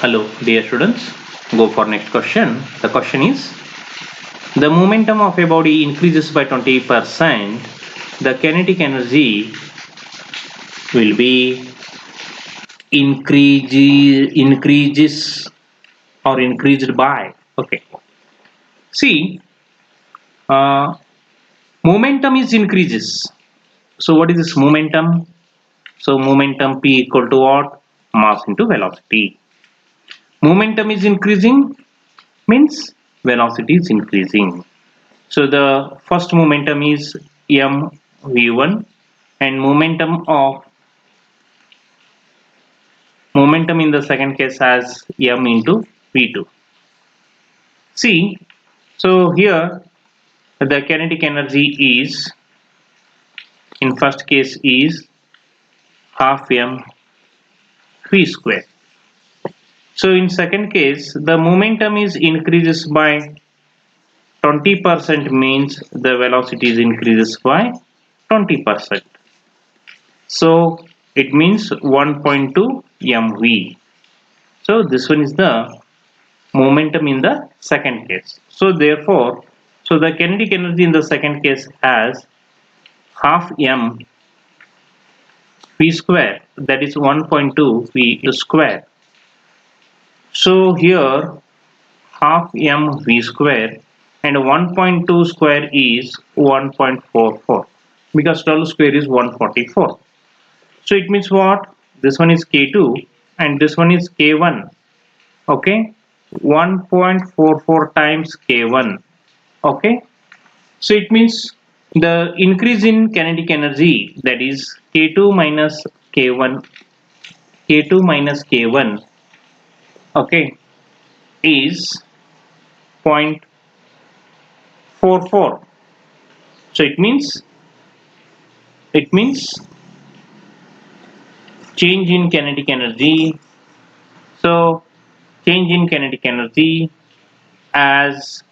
Hello, dear students. Go for next question. The question is, the momentum of a body increases by 20%. The kinetic energy will be increases or increased by. Okay. See, uh, momentum is increases. So what is this momentum? So momentum P equal to what? Mass into velocity. Momentum is increasing means velocity is increasing. So the first momentum is mv1 and momentum in the second case as m into v2. See, so here the kinetic energy is in first case is half m v square. So in second case the momentum is increases by 20% means the velocity is increases by 20%. So it means 1.2 mv. So this one is the momentum in the second case. So therefore, so the kinetic energy in the second case has half m v square, that is 1.2 v square. So here half m v square and 1.2 square is 1.44 because 12 square is 144. So it means what? This one is K2 and this one is K1. Okay, 1.44 times K1. Okay, so it means the increase in kinetic energy, that is K2 minus K1, K2 minus K1, okay, is 0.44. So it means change in kinetic energy. So change in kinetic energy as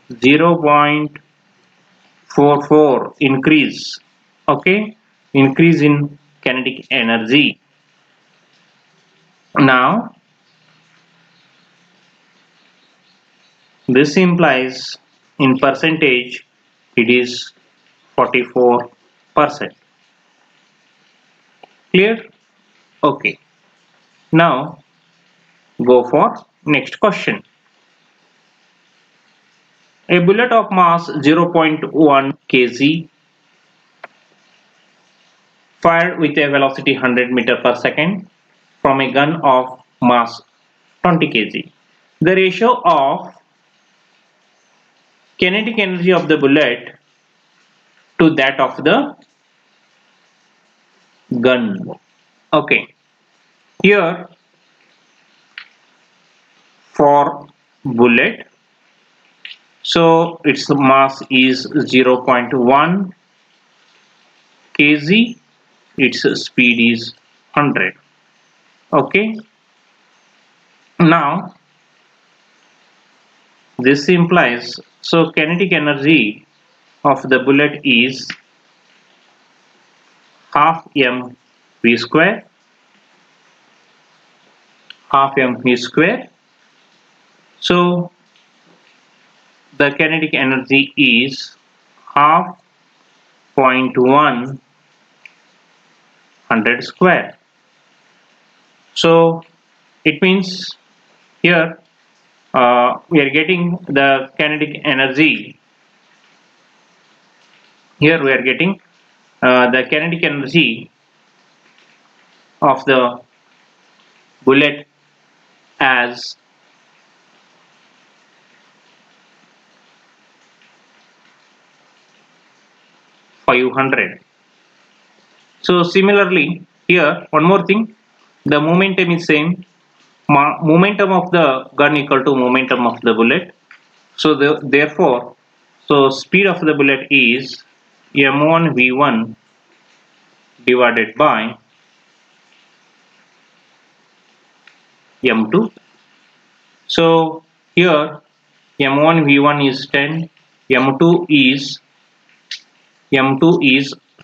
0.44 increase. Okay, increase in kinetic energy. Now this implies in percentage it is 44%. Clear? Okay. Now go for next question. A bullet of mass 0.1 kg fired with a velocity 100 meter per second from a gun of mass 20 kg. The ratio of kinetic energy of the bullet to that of the gun. Okay. Here for bullet, so its mass is 0.1 kg, its speed is 100. Okay, now this implies, so kinetic energy of the bullet is half m v square, half m v square. So the kinetic energy is half 0.1 100 square. So it means here we are getting the kinetic energy. Here we are getting the kinetic energy of the bullet as 500. So similarly here one more thing, the momentum is same. Momentum of the gun equal to momentum of the bullet. So therefore, so speed of the bullet is m1 v1 divided by m2. So here m1 v1 is 10, m2 is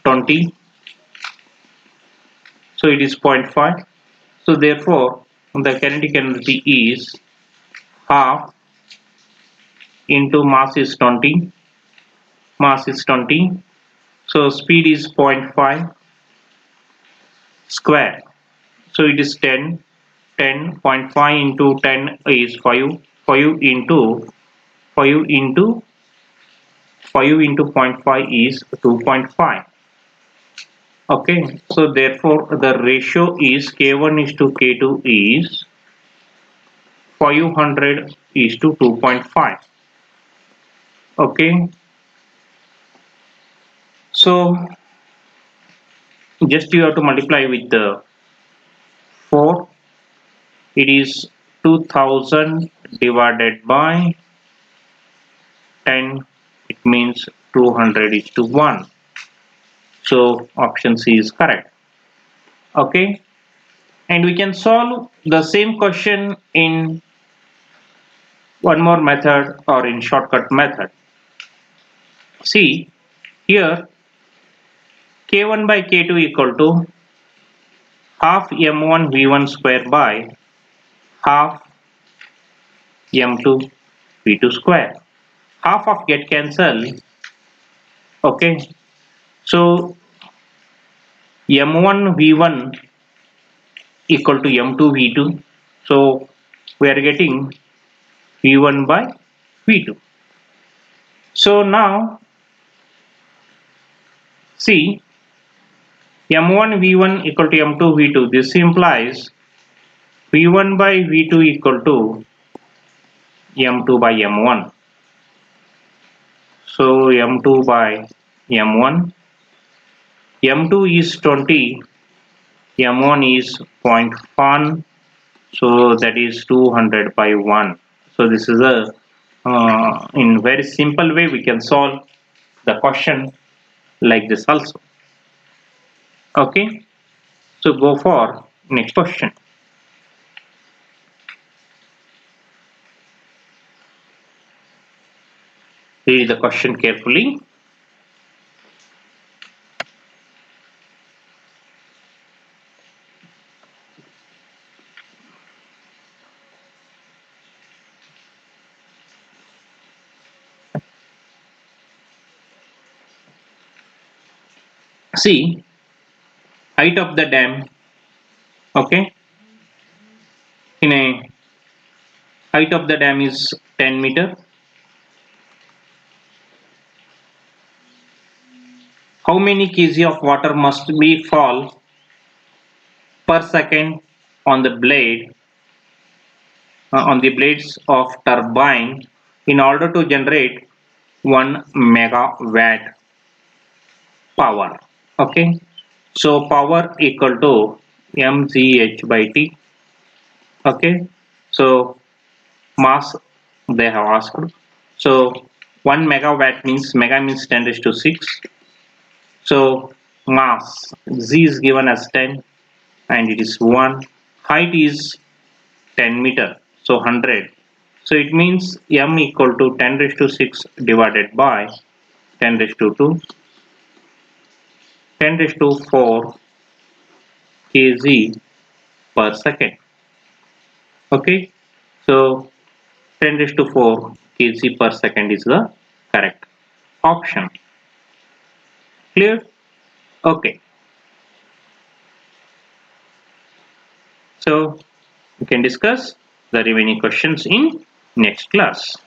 20, so it is 0.5. So therefore the kinetic energy is half into mass is 20. Mass is 20. So speed is 0.5 square. So it is 10. 10.5 into 10 is 5. 5 into 5 into 5 into 0.5 is 2.5. Okay, so therefore the ratio is K1 is to K2 is 500 is to 2.5. Okay, so just you have to multiply with the 4. It is 2000 divided by 10. It means 200 is to 1. So option C is correct. Okay, and we can solve the same question in one more method or in shortcut method. See here, K1 by K2 equal to half M1 V1 square by half M2 V2 square. Half of get cancel. Okay, so M1 V1 equal to M2 V2. So we are getting V1 by V2. So now see M1 V1 equal to M2 V2. This implies V1 by V2 equal to M2 by M1. So M2 by M1. M2 is 20. M1 is 0.1. So that is 200 by 1. So this is a in very simple way we can solve the question like this also. Okay, so go for next question. Read the question carefully. See, height of the dam. Okay, in a height of the dam is 10 meter. How many kg of water must be fall per second on the blade on the blades of turbine in order to generate 1 megawatt power? Okay, so power equal to mgh by t. Okay, so mass they have asked. So 1 megawatt means mega means 10 raised to 6. So mass z is given as 10 and it is 1. Height is 10 meter, so 100. So it means m equal to 10 raised to 6 divided by 10 raised to 2, 10 raised to 4 kg per second. Okay, so 10 raised to 4 kg per second is the correct option. Clear? Okay, so we can discuss the remaining questions in next class.